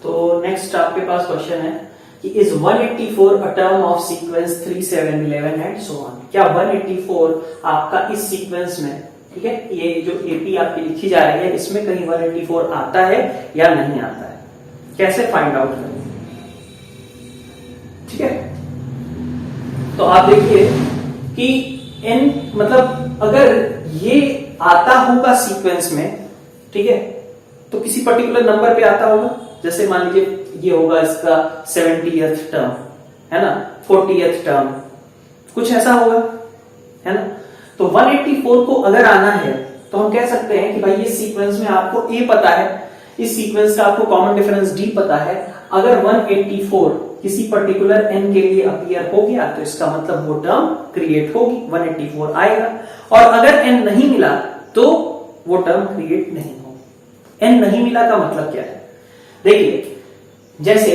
तो नेक्स्ट आपके पास क्वेश्चन है कि is 184 a term of sequence 3, 7, 11 and so on. क्या 184 आपका इस सीक्वेंस में, ठीक है, ये जो एपी आपकी लिखी जा रही है इसमें कहीं 184 आता है या नहीं आता है, कैसे फाइंड आउट करें। ठीक है, तो आप देखिए कि n मतलब अगर ये आता होगा सीक्वेंस में, ठीक है, तो किसी पर्टिकुलर नंबर पे आता होगा, जैसे मान लीजिए ये होगा इसका 70th टर्म है ना, 40th टर्म, कुछ ऐसा होगा है ना। तो 184 को अगर आना है तो हम कह सकते हैं कि भाई ये सीक्वेंस में आपको a पता है, इस सीक्वेंस का आपको कॉमन डिफरेंस d पता है। अगर 184 किसी पर्टिकुलर n के लिए अपीयर हो गया तो इसका मतलब वो टर्म क्रिएट होगी, 184 आएगा। और अगर n नहीं मिला तो वो टर्म क्रिएट नहीं होगी। n नहीं मिला का मतलब क्या है, देखिए जैसे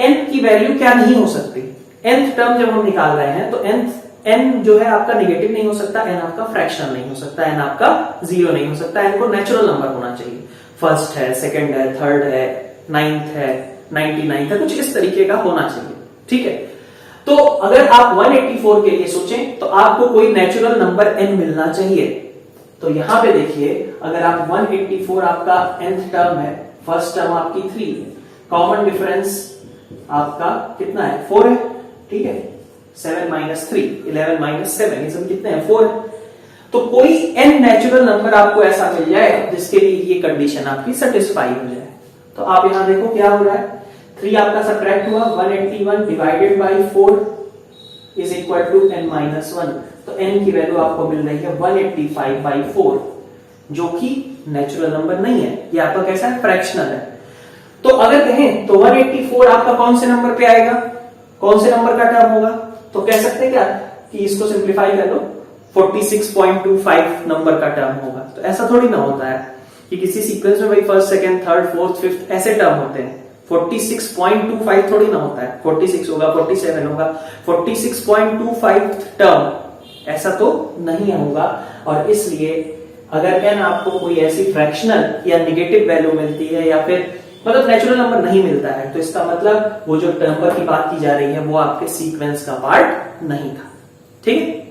n की वैल्यू क्या नहीं हो सकती, nth टर्म जब हम निकाल रहे हैं तो n जो है आपका नेगेटिव नहीं हो सकता, n आपका फ्रैक्शनल नहीं हो सकता, n आपका 0 नहीं हो सकता, n को नेचुरल नंबर होना चाहिए, फर्स्ट है, सेकंड है, थर्ड है, 9th है, 99th है, कुछ इस तरीके का होना चाहिए। ठीक है, तो अगर आप 184 के लिए सोचें तो आपको कोई नेचुरल नंबर n मिलना चाहिए। तो यहां पे देखिए अगर आप 184 आपका nth टर्म है, फर्स्ट टर्म आपकी 3 है, कॉमन डिफरेंस आपका कितना है 4 है। ठीक है, 7 माइनस 3, 11 माइनस 7, ये सब कितने हैं 4 है। तो कोई n नेचुरल नंबर आपको ऐसा मिल जाए जिसके लिए ये कंडीशन आपकी सेटिस्फाई हो जाए। तो आप यहां देखो क्या हो रहा है, 3 आपका सब्ट्रैक्ट हुआ, 181 divided by 4 is equal to n minus 1। तो n की वैल्यू आपको मिल रही है 185 बाई 4, जो कि नेचुरल नंबर नहीं है, ये आपका कैसा है फ्रैक्शनल है। तो अगर कहें तो 184 आपका कौन से नंबर पे आएगा, कौन से नंबर का टर्म होगा, तो कह सकते हैं क्या कि इसको सिंप्लीफाई कर लो, 46.25 नंबर का टर्म होगा। तो ऐसा थोड़ी ना होता है कि किसी सीक्वेंस में भाई first, second, third, fourth, fifth ऐसे टर्म होते हैं, 46.25 थोड़ी ना होता है, 46 होगा, 47 होगा, 46.25 टर्म ऐसा तो नहीं होगा। और इसलिए अगर n आपको कोई ऐसी फ्रैक्शनल या नेगेटिव वैल्यू मिलती है या फिर मतलब नेचुरल नंबर नहीं मिलता है, तो इसका मतलब वो जो नंबर की बात की जा रही है वो आपके सीक्वेंस का पार्ट नहीं था। ठीक है,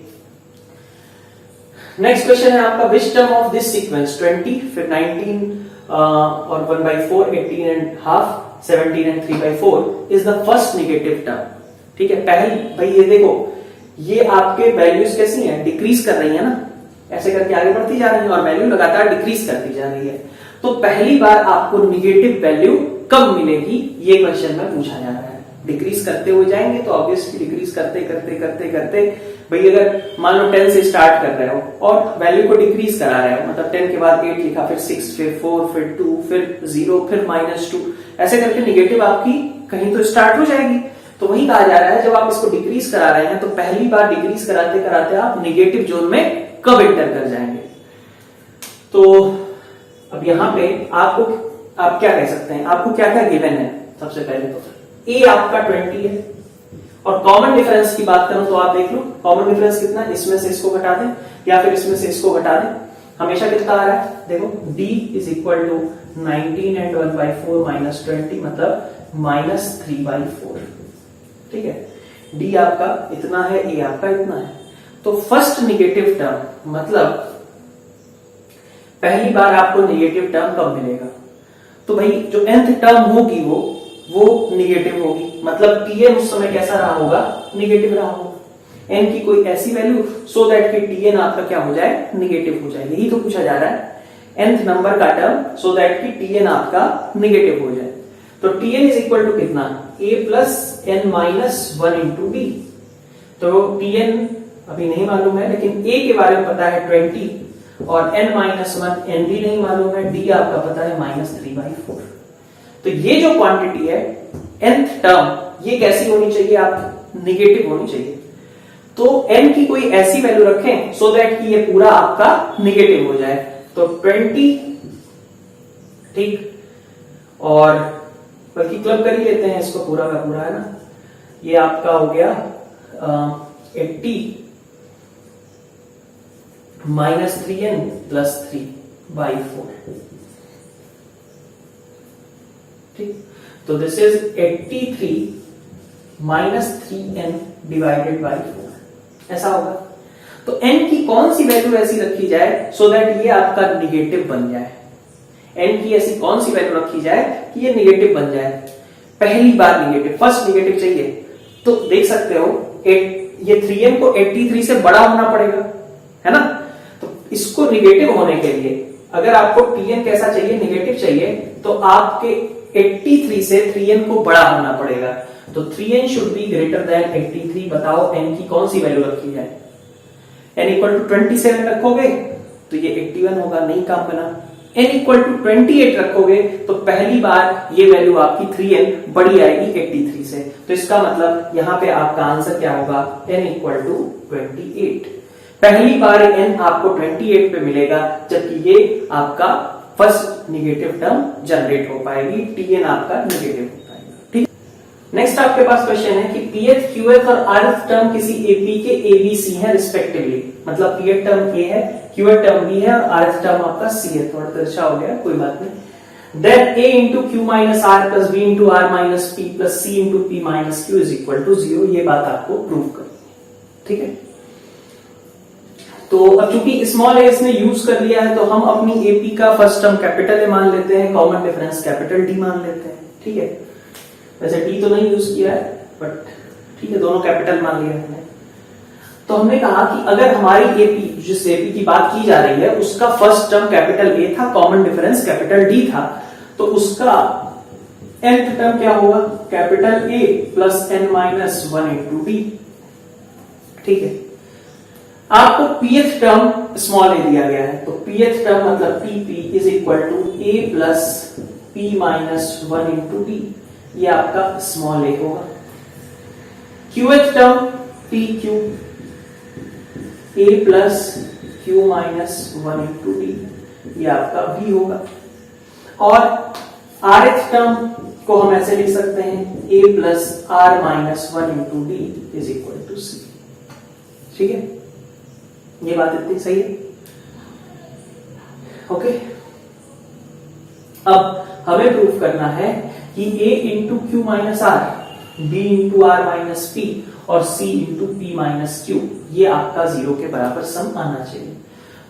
नेक्स्ट क्वेश्चन है आपका which term of this sequence 20 फिर 19 और 1/4 18 and half 17 and 3/4 is the first negative term. ठीक है, पहली भाई ये देखो ये आपके वैल्यूज कैसी हैं, डिक्रीज कर रही है ना, ऐसे करके आगे बढ़ती जा रही है और वैल्यू लगातार डिक्रीज करती जा रही है। तो पहली बार आपको नेगेटिव वैल्यू कब मिलेगी ये क्वेश्चन में पूछा जा रहा है। डिक्रीज करते हुए जाएंगे तो ऑब्वियसली डिक्रीज करते करते करते करते भाई अगर मान लो 10 से स्टार्ट कर रहे हो और वैल्यू को डिक्रीज करा रहे हो, मतलब 10 के बाद 8 लिखा, फिर 6, फिर 4, फिर 2, फिर 0, फिर -2, ऐसे करके निगेटिव आपकी कहीं तो स्टार्ट हो जाएगी। तो वही कहा जा रहा है जब आप इसको डिक्रीज करा रहे हैं तो पहली बार डिक्रीज कराते कराते आप निगेटिव जोन में कब एंटर कर जाएंगे। तो अब यहां पे आपको आप क्या कह सकते हैं, आपको क्या क्या गिवन है। सबसे पहले तो a आपका 20 है और कॉमन डिफरेंस की बात करूं तो आप देख लो कॉमन डिफरेंस कितना है, इसमें से इसको घटा दें या फिर इसमें से इसको घटा दें, हमेशा कितना आ रहा है देखो d is equal to 19 and 1/4 minus 20 मतलब -3/4। ठीक है, d आपका इतना है, a आपका इतना है। तो फर्स्ट निगेटिव टर्म मतलब पहली बार आपको निगेटिव टर्म कब मिलेगा, तो भाई जो nth टर्म होगी वो निगेटिव होगी, मतलब tn उस समय कैसा रहा होगा, निगेटिव रहा होगा। n की कोई ऐसी वैल्यू सो दैट कि tn आपका क्या हो जाए, निगेटिव हो जाए, यही तो पूछा जा रहा है। nth नंबर का टर्म सो दैट कि tn आपका निगेटिव हो जाए। तो tn इज इक्वल टू कितना, a plus n minus 1 into b। तो tn अभी नहीं मालूम है, लेकिन a के बारे में पता है 20 और n-1 n भी नहीं मालूम है, d आपका पता है -3/4। तो ये जो क्वांटिटी है nth टर्म ये कैसी होनी चाहिए, आप निगेटिव होनी चाहिए। तो n की कोई ऐसी वैल्यू रखें सो दैट कि ये पूरा आपका निगेटिव हो जाए। तो 20, ठीक, और बल्कि क्लब कर ही लेते हैं इसको, पूरा का पूरा है ना, ये आपका हो गया 80 -3n + 3/4, ठीक। तो दिस इज 83 -3n / 4, ऐसा होगा। तो n की कौन सी वैल्यू ऐसी रखी जाए सो दैट ये आपका निगेटिव बन जाए, n की ऐसी कौन सी वैल्यू रखी जाए कि ये निगेटिव बन जाए, पहली बार निगेटिव, फर्स्ट निगेटिव चाहिए। तो देख सकते हो ये 3n को 83 से बड़ा होना पड़ेगा, है ना। तो इसको निगेटिव होने के लिए अगर आपको tn कैसा चाहिए, निगेटिव चाहिए, तो आपके 83 से 3n को बड़ा होना पड़ेगा। तो 3n should be greater than 83। बताओ n की कौन सी वैल्यू रखी जाए, n = 27 रखोगे तो ये 81 होगा, नहीं काम बना। n = 28 रखोगे तो पहली बार ये वैल्यू आपकी 3n बड़ी आएगी 83 से। तो इसका मतलब यहाँ पे आपका आंसर क्या होगा, n = 28। पहली बार n आपको 28 पे मिलेगा, जबकि ये आपका फर्स्ट निगेटिव टर्म जनरेट हो पाएगी, tn आपका निगेटिव हो पाएगा, ठीक। नेक्स्ट आपके पास क्वेश्चन है कि pth, qth और rth टर्म किसी AP के ABC है रिस्पेक्टिवली। मतलब pth टर्म A है, qth टर्म B है और rth टर्म आपका C है। थोड़ा तिरछा हो गया, कोई बात नहीं। Then A × Q - R + B × R - P + C × P - Q = 0। ये बात आपको प्रूव करनी है, ठीक है। तो अब चूंकि स्मॉल a इसने यूज कर लिया है, तो हम अपनी AP का फर्स्ट टर्म कैपिटल A मान लेते हैं, कॉमन डिफरेंस कैपिटल D मान लेते हैं, ठीक है। वैसे D तो नहीं यूज किया है, बट ठीक है, दोनों कैपिटल मान लिया हमने। तो हमने कहा कि अगर हमारी AP, जिस AP की बात की जा रही है, उसका फर्स्ट टर्म कैपिटल A था, कॉमन डिफरेंस कैपिटल D था, तो उसका nth टर्म क्या होगा, कैपिटल A + n-1 × D, ठीक है। आपको pth टर्म स्मॉल a दिया गया है, तो pth टर्म मतलब PP = A + P - 1 × D, ये आपका स्मॉल a होगा। qth term PQ A + Q - 1 × D, ये आपका V होगा। और rth टर्म को हम ऐसे लिख सकते हैं A + R - 1 × D = C, ठीक है। ये बात इतनी सही है, ओके। अब हमें प्रूफ करना है कि A × Q - R, B × R - P और C × P - Q ये आपका 0 के बराबर सम आना चाहिए।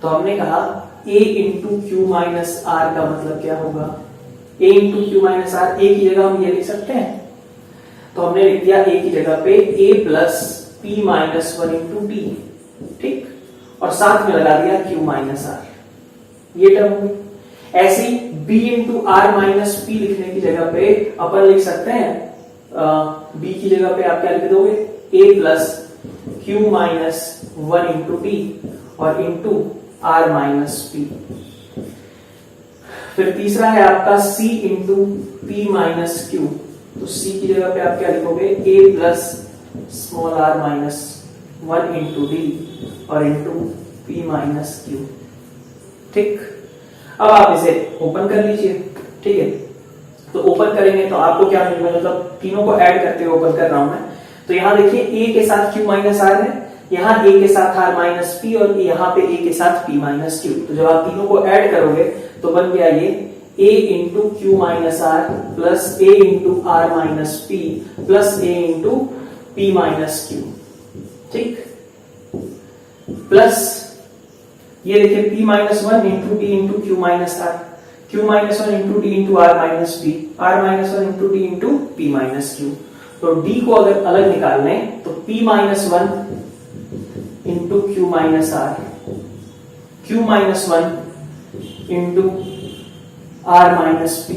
तो हमने कहा A × Q - R का मतलब क्या होगा, A × Q - R, A की जगह हम ये लिख सकते हैं, तो हमने लिख दिया A की जगह पे A + P - 1 × D, ठीक, और साथ में लगा दिया Q - R, ये टर्म हुई। ऐसे ही B × R - P लिखने की जगह पे अपन लिख सकते हैं, B की जगह पे आप क्या लिख दोगे, A + Q - 1 × D और × R - P। फिर तीसरा है आपका C × P - Q, तो C की जगह पे आप क्या लिखोगे, A + r - 1 × D और × P - Q, ठीक। अब आप इसे ओपन कर लीजिए, ठीक है। तो ओपन करेंगे तो आपको क्या मिलेगा, मतलब तीनों को ऐड करते हुए ओपन कर रहा हूं मैं। तो यहां देखिए A के साथ Q - R है, यहाँ A के साथ R - P और यहाँ पे A के साथ P - Q। तो जब आप तीनों को ऐड करोगे तो बन गया ये A × Q - R + A × R - P + A × P - Q, ठीक, प्लस ये देखिए P - 1 × D × Q - R, Q - 1 × D × R - P, R - 1 × D × P - Q। तो D को अगर अलग निकाल लें तो P - 1 × Q - R, Q - 1 × R - P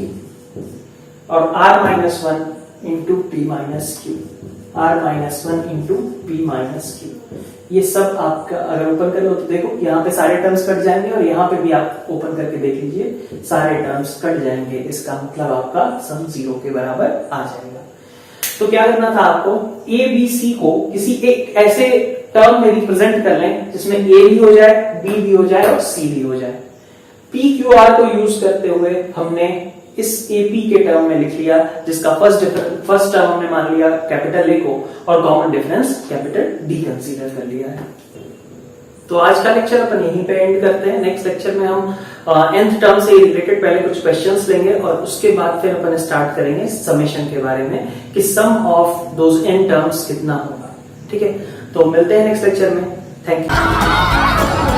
और R - 1 × P - Q। r minus 1 into p minus q। ये सब आपका अगर ओपन करो तो देखो यहाँ पे सारे टर्म्स कट जाएंगे और यहाँ पे भी आप ओपन करके देख लीजिए सारे टर्म्स कट जाएंगे। इसका मतलब आपका सम 0 के बराबर आ जाएगा। तो क्या करना था आपको, ए बी सी को किसी एक ऐसे टर्म में रिप्रेजेंट कर लें जिसमें ए भी हो जाए, बी भी हो जाए और सी भी हो जाए। पी क्यू आर को यूज करते हुए हमने इस एपी के टर्म में लिख लिया, जिसका फर्स्ट टर्म हमने मान लिया कैपिटल ए को और common difference capital D consider कर लिया है। तो आज का लेक्चर अपन यहीं पे एंड करते हैं। नेक्स्ट लेक्चर में हम nth टर्म से रिलेटेड पहले कुछ क्वेश्चंस लेंगे और उसके बाद फिर अपन स्टार्ट करेंगे समेशन के बारे में कि सम ऑफ दोज n टर्म्स कितना होगा। ठीक है, तो मिलते हैं नेक्स्ट लेक्चर में। Thank you.